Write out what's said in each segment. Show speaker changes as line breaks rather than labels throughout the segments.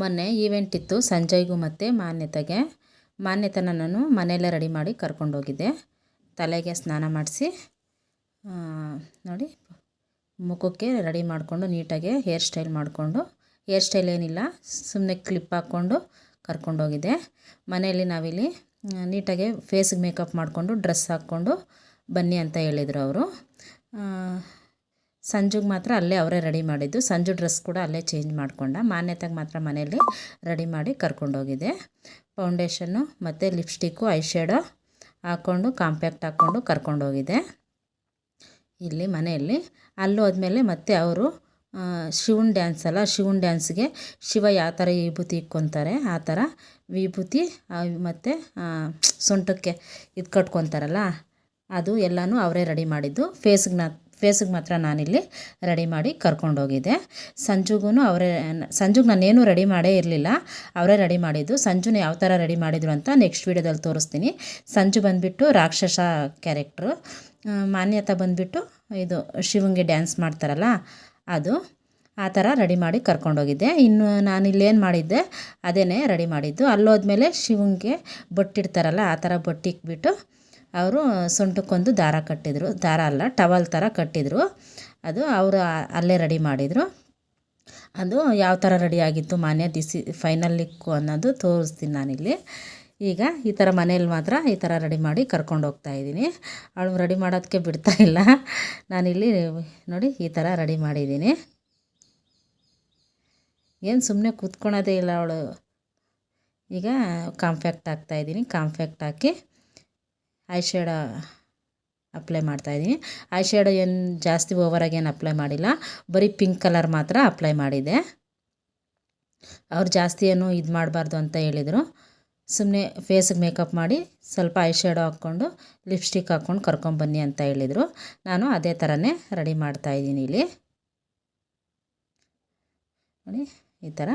ಮೊನ್ನೆ ಈವೆಂಟ್ ಇತ್ತು ಸಂಜಯ್ಗೂ ಮತ್ತು ಮಾನ್ಯತೆಗೆ. ಮಾನ್ಯತೆನ ನಾನು ಮನೆಯಲ್ಲೇ ರೆಡಿ ಮಾಡಿ ಕರ್ಕೊಂಡೋಗಿದ್ದೆ. ತಲೆಗೆ ಸ್ನಾನ ಮಾಡಿಸಿ ನೋಡಿ ಮುಖಕ್ಕೆ ರೆಡಿ ಮಾಡಿಕೊಂಡು ನೀಟಾಗಿ ಹೇರ್ ಸ್ಟೈಲ್ ಮಾಡಿಕೊಂಡು, ಹೇರ್ ಸ್ಟೈಲ್ ಏನಿಲ್ಲ ಸುಮ್ಮನೆ ಕ್ಲಿಪ್ ಹಾಕ್ಕೊಂಡು ಕರ್ಕೊಂಡೋಗಿದ್ದೆ. ಮನೆಯಲ್ಲಿ ನಾವಿಲ್ಲಿ ನೀಟಾಗಿ ಫೇಸ್ಗೆ ಮೇಕಪ್ ಮಾಡಿಕೊಂಡು ಡ್ರೆಸ್ ಹಾಕ್ಕೊಂಡು ಬನ್ನಿ ಅಂತ ಹೇಳಿದರು ಅವರು. ಸಂಜುಗೆ ಮಾತ್ರ ಅಲ್ಲೇ ಅವರೇ ರೆಡಿ ಮಾಡಿದ್ದು. ಸಂಜು ಡ್ರೆಸ್ ಕೂಡ ಅಲ್ಲೇ ಚೇಂಜ್ ಮಾಡಿಕೊಂಡ. ಮಾನ್ಯತೆಗೆ ಮಾತ್ರ ಮನೆಯಲ್ಲಿ ರೆಡಿ ಮಾಡಿ ಕರ್ಕೊಂಡೋಗಿದ್ದೆ. ಫೌಂಡೇಶನ್ನು ಮತ್ತು ಲಿಪ್ಸ್ಟಿಕ್ಕು ಐ ಶ್ಯಾಡೋ ಹಾಕ್ಕೊಂಡು ಕಾಂಪ್ಯಾಕ್ಟ್ ಹಾಕ್ಕೊಂಡು ಕರ್ಕೊಂಡೋಗಿದ್ದೆ. ಇಲ್ಲಿ ಮನೆಯಲ್ಲಿ ಅಲ್ಲೋದ್ಮೇಲೆ ಮತ್ತೆ ಅವರು ಶಿವನ ಡ್ಯಾನ್ಸ್ ಅಲ್ಲ, ಶಿವನ ಡ್ಯಾನ್ಸ್ಗೆ ಶಿವ ಯಾವ ಥರ ವಿಭೂತಿ ಇಕ್ಕೊತಾರೆ ಆ ಥರ ವಿಭೂತಿ ಮತ್ತು ಸೊಂಟಕ್ಕೆ ಇದು ಕಟ್ಕೊತಾರಲ್ಲ ಅದು ಎಲ್ಲನೂ ಅವರೇ ರೆಡಿ ಮಾಡಿದ್ದು. ಫೇಸಿಗೆ ಮಾತ್ರ ನಾನಿಲ್ಲಿ ರೆಡಿ ಮಾಡಿ ಕರ್ಕೊಂಡೋಗಿದ್ದೆ. ಸಂಜುಗೂ ಸಂಜುಗೆ ನಾನೇನು ರೆಡಿ ಮಾಡೇ ಇರಲಿಲ್ಲ, ಅವರೇ ರೆಡಿ ಮಾಡಿದ್ದು. ಸಂಜುನ ಯಾವ ಥರ ರೆಡಿ ಮಾಡಿದರು ಅಂತ ನೆಕ್ಸ್ಟ್ ವೀಡಿಯೋದಲ್ಲಿ ತೋರಿಸ್ತೀನಿ. ಸಂಜು ಬಂದುಬಿಟ್ಟು ರಾಕ್ಷಸ ಕ್ಯಾರೆಕ್ಟ್ರು, ಮಾನ್ಯತೆ ಬಂದುಬಿಟ್ಟು ಇದು ಶಿವಂಗೆ ಡ್ಯಾನ್ಸ್ ಮಾಡ್ತಾರಲ್ಲ ಅದು, ಆ ಥರ ರೆಡಿ ಮಾಡಿ ಕರ್ಕೊಂಡೋಗಿದ್ದೆ. ಇನ್ನು ನಾನಿಲ್ಲೇನು ಮಾಡಿದ್ದೆ ಅದೇ ರೆಡಿ ಮಾಡಿದ್ದು. ಅಲ್ಲೋದ್ಮೇಲೆ ಶಿವಂಗೆ ಬೊಟ್ಟಿಡ್ತಾರಲ್ಲ ಆ ಥರ ಬೊಟ್ಟಿಕ್ಬಿಟ್ಟು ಅವರು ಸೊಂಟಕ್ಕೊಂದು ದಾರ ಕಟ್ಟಿದರು. ದಾರ ಅಲ್ಲ, ಟವಲ್ ಥರ ಕಟ್ಟಿದರು. ಅದು ಅವರು ಅಲ್ಲೇ ರೆಡಿ ಮಾಡಿದರು. ಅದು ಯಾವ ಥರ ರೆಡಿ ಆಗಿತ್ತು ಮಾನ್ಯ ಫೈನಲ್ ಲಿಕ್ಕು ಅನ್ನೋದು ತೋರಿಸ್ತೀನಿ ನಾನಿಲ್ಲಿ. ಈಗ ಈ ಥರ ಮನೇಲಿ ಮಾತ್ರ ಈ ಥರ ರೆಡಿ ಮಾಡಿ ಕರ್ಕೊಂಡು ಹೋಗ್ತಾಯಿದ್ದೀನಿ. ಅವಳು ರೆಡಿ ಮಾಡೋದಕ್ಕೆ ಬಿಡ್ತಾಯಿಲ್ಲ. ನಾನಿಲ್ಲಿ ನೋಡಿ ಈ ಥರ ರೆಡಿ ಮಾಡಿದ್ದೀನಿ. ಏನು ಸುಮ್ಮನೆ ಕೂತ್ಕೊಳೋದೇ ಇಲ್ಲ ಅವಳು. ಈಗ ಕಾಂಪ್ಯಾಕ್ಟ್ ಹಾಕ್ತಾಯಿದ್ದೀನಿ. Compact hockey I shadow apply ಮಾಡ್ತಾಯಿದ್ದೀನಿ. ಐ ಶ್ಯಾಡೋ ಏನು ಜಾಸ್ತಿ ಓವರಾಗಿ ಏನು ಅಪ್ಲೈ ಮಾಡಿಲ್ಲ, ಬರೀ ಪಿಂಕ್ ಕಲರ್ ಮಾತ್ರ ಅಪ್ಲೈ ಮಾಡಿದೆ. ಅವ್ರು ಜಾಸ್ತಿ ಏನು ಇದು ಮಾಡಬಾರ್ದು ಅಂತ ಹೇಳಿದರು. ಸುಮ್ಮನೆ ಫೇಸಿಗೆ ಮೇಕಪ್ ಮಾಡಿ ಸ್ವಲ್ಪ ಐ ಶ್ಯಾಡೋ ಹಾಕ್ಕೊಂಡು ಲಿಪ್ಸ್ಟಿಕ್ ಹಾಕ್ಕೊಂಡು ಕರ್ಕೊಂಬನ್ನಿ ಅಂತ ಹೇಳಿದರು. ನಾನು ಅದೇ ಥರನೇ ರೆಡಿ ಮಾಡ್ತಾಯಿದ್ದೀನಿ ಇಲ್ಲಿ ನೋಡಿ. ಈ ಥರ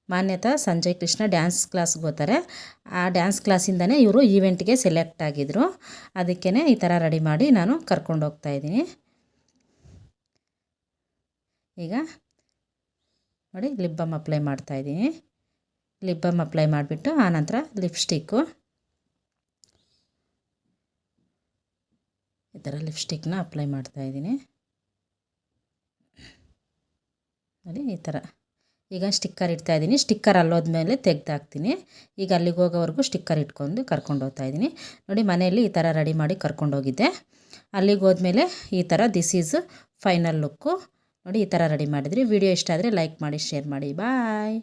ಮಾನ್ಯತಾ ಸಂಜಯ್ ಕೃಷ್ಣ ಡ್ಯಾನ್ಸ್ ಕ್ಲಾಸ್ಗೆ ಹೋಗ್ತಾರೆ. ಆ ಡ್ಯಾನ್ಸ್ ಕ್ಲಾಸಿಂದನೇ ಇವರು ಈವೆಂಟ್ಗೆ ಸೆಲೆಕ್ಟ್ ಆಗಿದ್ದರು. ಅದಕ್ಕೇ ಈ ಥರ ರೆಡಿ ಮಾಡಿ ನಾನು ಕರ್ಕೊಂಡು ಹೋಗ್ತಾಯಿದ್ದೀನಿ. ಈಗ ನೋಡಿ ಲಿಪ್ ಬಾಮ್ ಅಪ್ಲೈ ಮಾಡ್ತಾಯಿದ್ದೀನಿ. ಲಿಪ್ ಬಾಮ್ ಅಪ್ಲೈ ಮಾಡಿಬಿಟ್ಟು ಆನಂತರ ಲಿಪ್ಸ್ಟಿಕ್ಕು ಈ ಥರ ಲಿಪ್ಸ್ಟಿಕ್ನ ಅಪ್ಲೈ ಮಾಡ್ತಾಯಿದ್ದೀನಿ ನೋಡಿ ಈ ಥರ. ಈಗ ಸ್ಟಿಕ್ಕರ್ ಇಡ್ತಾಯಿದ್ದೀನಿ. ಸ್ಟಿಕ್ಕರ್ ಅಲ್ಲೋದ್ಮೇಲೆ ತೆಗ್ದಾಕ್ತೀನಿ. ಈಗ ಅಲ್ಲಿಗೆ ಹೋಗೋವರೆಗೂ ಸ್ಟಿಕ್ಕರ್ ಇಟ್ಕೊಂಡು ಕರ್ಕೊಂಡು ಹೋಗ್ತಾಯಿದ್ದೀನಿ ನೋಡಿ. ಮನೆಯಲ್ಲಿ ಈ ಥರ ರೆಡಿ ಮಾಡಿ ಕರ್ಕೊಂಡೋಗಿದ್ದೆ. ಅಲ್ಲಿಗೆ ಹೋದ್ಮೇಲೆ ಈ ಥರ ದಿಸ್ ಈಸ್ ಫೈನಲ್ ಲುಕ್ಕು ನೋಡಿ. ಈ ಥರ ರೆಡಿ ಮಾಡಿದ್ರಿ. ವಿಡಿಯೋ ಇಷ್ಟ ಆದರೆ ಲೈಕ್ ಮಾಡಿ, ಶೇರ್ ಮಾಡಿ. ಬಾಯ್.